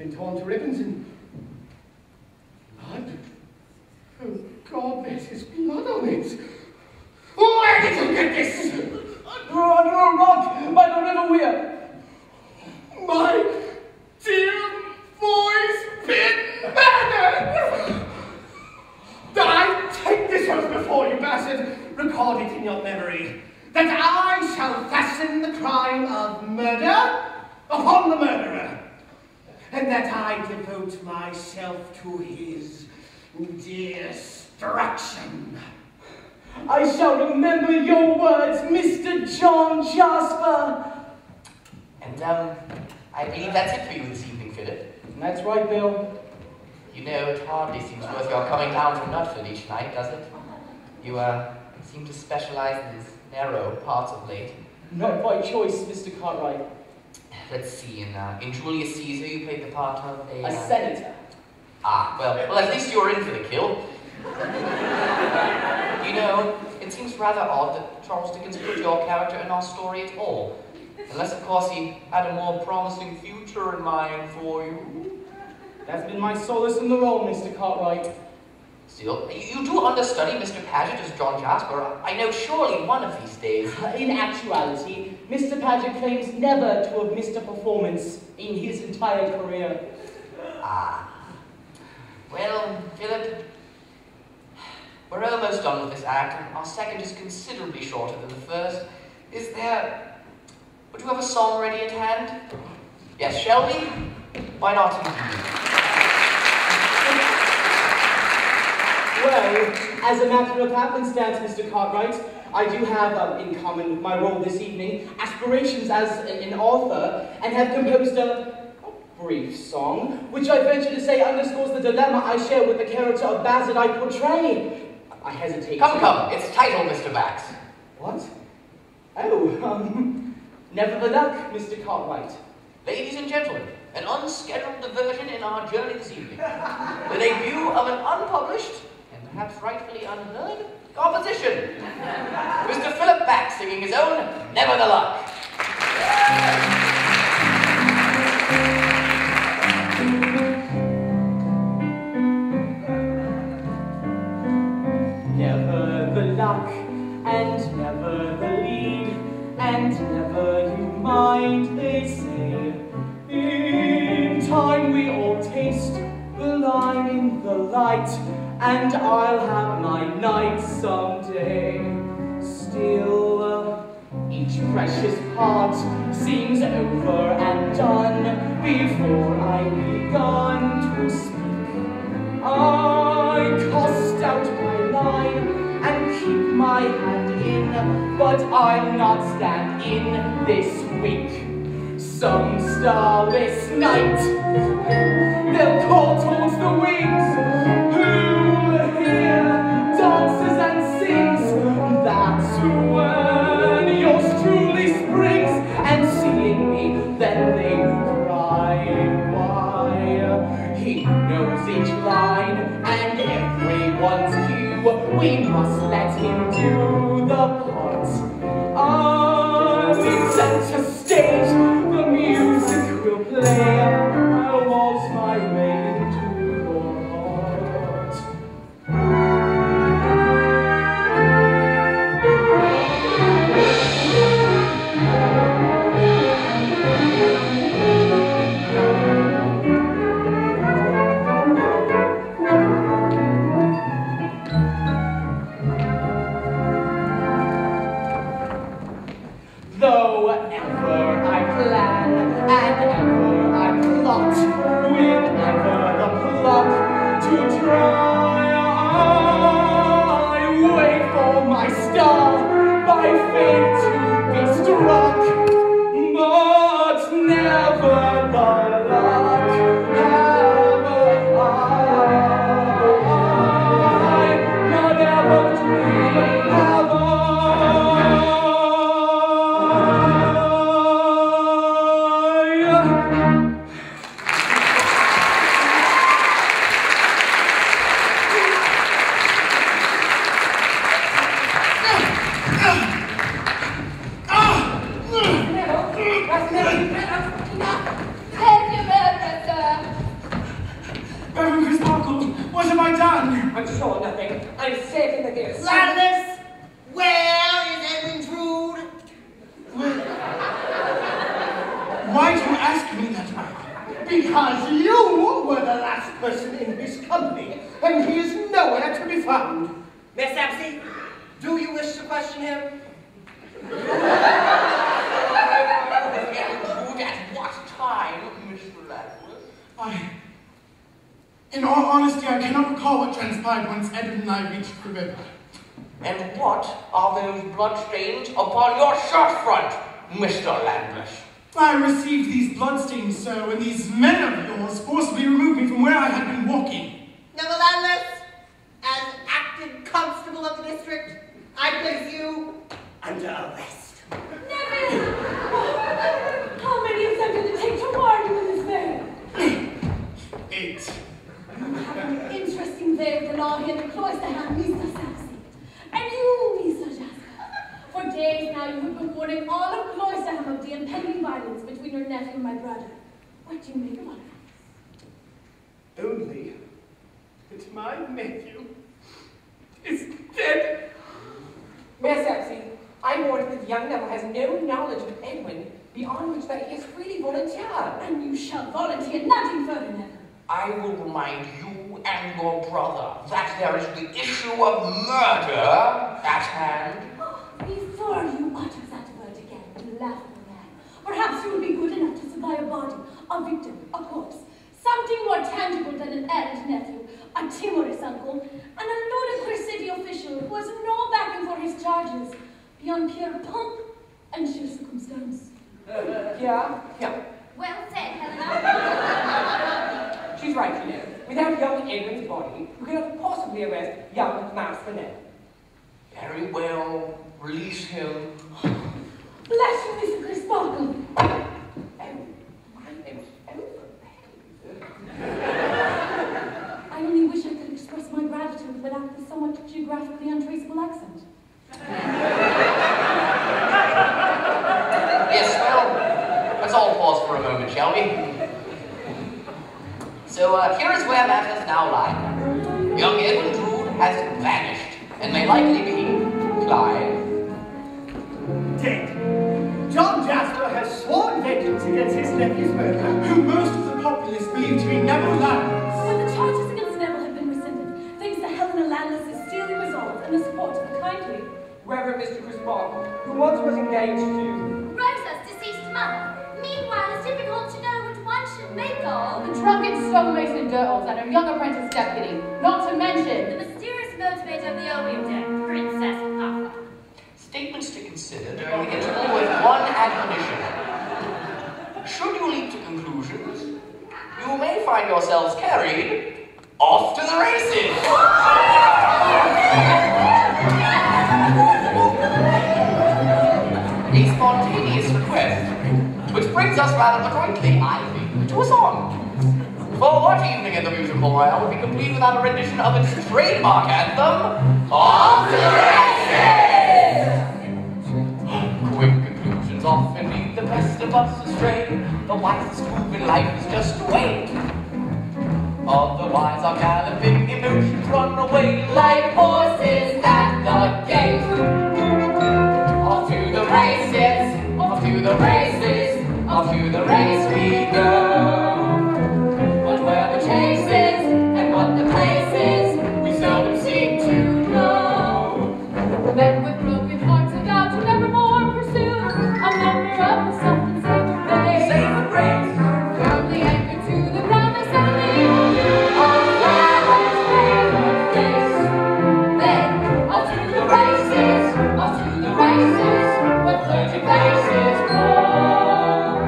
been torn to ribbons and blood. Oh God, there's his blood on it. Where did you get this? Under a rock by the river weir. My dear boy's been murdered! I take this oath before you, bastard, record it in your memory, that I shall fasten the crime of murder upon the murderer, and that I devote myself to his destruction. I shall remember your words, Mr. John Jasper. And, I believe that's it for you this evening, Philip. That's right, Bill. You know, it hardly seems worth your coming down to Nutford each night, does it? You, seem to specialize in these narrow parts of late. Not by choice, Mr. Cartwright. Let's see, in Julius Caesar, you played the part of A senator. Ah, well, at least you were in for the kill. You know, it seems rather odd that Charles Dickens put your character in our story at all. Unless, of course, he had a more promising future in mind for you. That's been my solace in the role, Mr. Cartwright. Still, you do understudy Mr. Paget as John Jasper. I know surely one of these days. In actuality, Mr. Paget claims never to have missed a performance in his entire career. Ah. Well, Philip, we're almost done with this act, and our second is considerably shorter than the first. Would you have a song ready at hand? Yes, shall we? Why not indeed? Well, as a matter of happenstance, Mr. Cartwright, I do have, in common with my role this evening, aspirations as an author, and have composed a brief song, which I venture to say underscores the dilemma I share with the character of Bassett I portray. I hesitate. Come, it's title, Mr. Bax. What? Oh, never the luck, Mr. Cartwright. Ladies and gentlemen, an unscheduled diversion in our journey this evening. The debut of an unpublished, and perhaps rightfully unheard, composition. Mr. Philip Bax singing his own Never the Luck. Never the luck, and never the lead, and never you mind, they say. In time we all taste the lime in the light, and I'll have my night someday. Still, each precious part seems over and done before I begun to speak. I cast out my line and keep my hand in, but I'll not stand in this week. Some starless night, they'll call towards the wings. Who here dances and sings? That's when yours truly springs, and seeing me, then they cry, why? He knows each line and everyone's cue. We must let him do the part. On center stage, the music will play. I'll waltz my way into your heart. Though ever I plan and ever I plot, with ever the pluck to try, I wait for my star by fate to be struck, but never the luck have I, not ever dream have I. young Crisparkle, what have I done? I'm sure nothing. I'm safe in the gears. Landless, where is Edwin Drood? Why do you ask me that, Mike? Because you were the last person in his company, and he is nowhere to be found. Miss Epsy, do you wish to question him? At what time, Mr. Landless? In all honesty, I cannot recall what transpired once Edwin and I reached the river. And what are those bloodstains upon your shirt front, Mr. Landless? I received these bloodstains, sir, when these men of yours forcibly removed me from where I had been walking. Now, the landless, as acting constable of the district, I place you under arrest. Neville! How many of them did it take to warn you in this vein? 8. You have an interesting way with the law here in Cloisterham, Mr. Saxy. And you, Mr. Jasper. For days now you have been warning all of Cloisterham of the impending violence between your nephew and my brother. What do you make of all of this? Only that my nephew is dead. Miss Epsy, I warned that the young devil has no knowledge of Edwin, beyond which that he has freely volunteered. And you shall volunteer nothing further, Neville. I will remind you and your brother that there is the issue of murder at hand. Before you utter that word again, you laughable man, perhaps you will be good enough to supply a body, a victim, a corpse, something more tangible than an errant nephew, a timorous uncle, and a ludicrous city official who has no backing for his charges beyond pure pomp and sheer circumstance. Yeah. Well said, Helena. She's right, you know. Without young Edwin's body, you cannot possibly arrest young Master Ned. Very well, release him. Bless you, Mr. Crisparkle. My name's Edwin. I only wish I could express my gratitude without the somewhat geographically untraceable accent. Yes, well, let's all pause for a moment, shall we? So, here is where matters now lie. Young Edwin Drood has vanished, and may likely be Clive. Dead. John Jasper has sworn vengeance against his nephew's murder. Who most of the populace believe to be Neville Landless. When the charges against Neville have been rescinded, thanks to Helena Landless's steely resolve and the support of the kindly Reverend Mr. Crisparkle, who once was engaged to Rosa's deceased mother. Meanwhile, it's difficult to know which one should make of The drunken stonemason Dirtles and her young apprentice deputy, not to mention the mysterious motivator of the opium den, Princess Puffer. Statements to consider during the interval with one admonition. Should you leap to conclusions, you may find yourselves carried off to the races. A spontaneous request, which brings us rather adroitly, I think, to a song. For what evening in the musical royale would be complete without a rendition of its trademark anthem, Off to the Races! Quick conclusions often lead the best of us astray. The wisest move in life is just to wait. Otherwise our galloping emotions run away like horses at the gate. Off to the races, off to the races, off to the race we go. But where the chase is, and what the place is, we seldom seem to know. men with broken hearts and vow to nevermore pursue a member of the self-and sacred race. Firmly anchored to the ground, they stand the union of flowers, favorite face. Then, off to the races, off to the races, where flirting faces roll.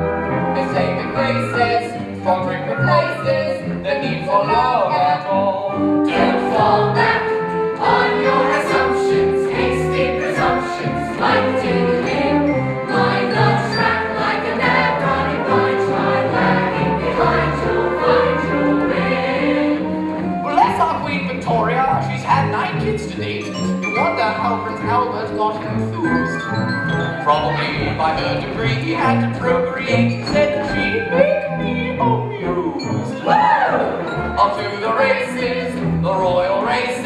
They say the graces, from frequent places, the need for love at all. Don't fall back on your assumptions, hasty presumptions, like to him. My blood's tracked like a mad running blind, try lagging behind, you'll find your way. Bless our Queen Victoria, she's had 9 kids to date. You wonder how Prince Albert got enthused. Probably by her degree he had to procreate, said she'd make me amused. off to the races, the royal races.